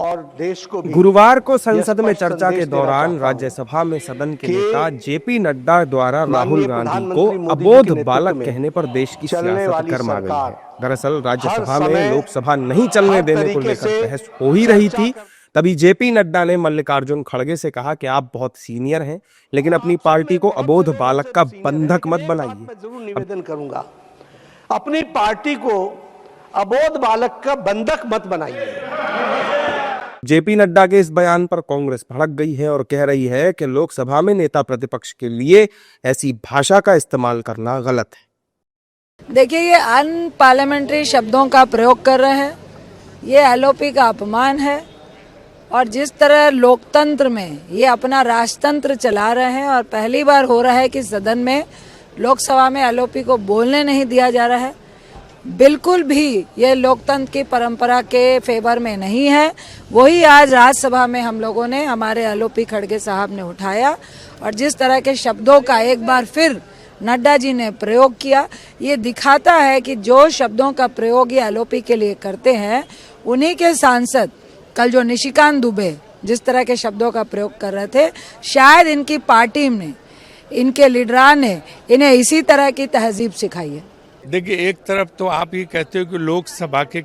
और देश को भी गुरुवार को संसद में स्पष्ट चर्चा के संदेश देना दौरान चाहता हूं राज्यसभा में सदन के कि नेता जेपी नड्डा द्वारा राहुल माननीय गांधी को प्रधानमंत्री मोदी जी अबोध के नेतृत्व बालक में कहने पर देश की चलने सियासत वाली गर्मा गई है। सरकार दरअसल हर राज्यसभा में समय लोकसभा नहीं चलने हर देने को तरीके लेकर से बहस हो ही रही थी। तभी जेपी नड्डा ने मल्लिकार्जुन खड़गे से कहा कि आप बहुत सीनियर हैं, लेकिन अपनी पार्टी को अबोध बालक का बंधक मत बनाइए। मैं जरूर निवेदन करूंगा, अपनी पार्टी को अबोध बालक का बंधक मत बनाइए। जेपी नड्डा के इस बयान पर कांग्रेस भड़क गई है और कह रही है कि लोकसभा में नेता प्रतिपक्ष के लिए ऐसी भाषा का इस्तेमाल करना गलत है। देखिए, ये अनपार्लियामेंट्री शब्दों का प्रयोग कर रहे हैं, ये एलओपी का अपमान है और जिस तरह लोकतंत्र में ये अपना राजतंत्र चला रहे हैं और पहली बार हो रहा है कि सदन में लोकसभा में एलओपी को बोलने नहीं दिया जा रहा है, बिल्कुल भी ये लोकतंत्र की परंपरा के फेवर में नहीं है। वही आज राज्यसभा में हम लोगों ने, हमारे एलओपी खड़गे साहब ने उठाया और जिस तरह के शब्दों का एक बार फिर नड्डा जी ने प्रयोग किया, ये दिखाता है कि जो शब्दों का प्रयोग ये एलओपी के लिए करते हैं, उन्हीं के सांसद कल जो निशिकांत दुबे जिस तरह के शब्दों का प्रयोग कर रहे थे, शायद इनकी पार्टी ने, इनके लीडरान ने इन्हें इसी तरह की तहजीब सिखाई है। देखिए, एक तरफ तो आप ये कहते हो कि लोकसभा के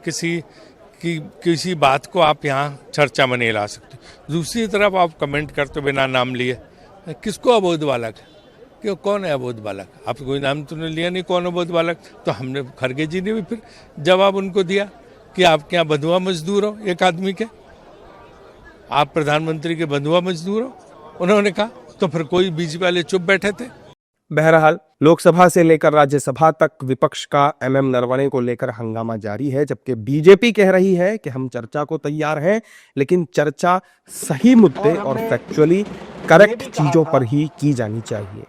किसी बात को आप यहाँ चर्चा में नहीं ला सकते, दूसरी तरफ आप कमेंट करते बिना नाम लिए किसको अबोध बालक है, क्यों, कौन है अबोध बालक? आप कोई नाम तो नहीं लिया, नहीं कौन अबोध बालक। तो हमने, खड़गे जी ने भी फिर जवाब उनको दिया कि आप क्या बंधुआ मजदूर हो एक आदमी के, आप प्रधानमंत्री के बंधुआ मजदूर हो, उन्होंने कहा। तो फिर कोई बीजेपी वाले चुप बैठे थे। बहरहाल लोकसभा से लेकर राज्यसभा तक विपक्ष का एमएम नरवणे को लेकर हंगामा जारी है, जबकि बीजेपी कह रही है कि हम चर्चा को तैयार हैं, लेकिन चर्चा सही मुद्दे और फैक्चुअली करेक्ट चीजों पर ही की जानी चाहिए।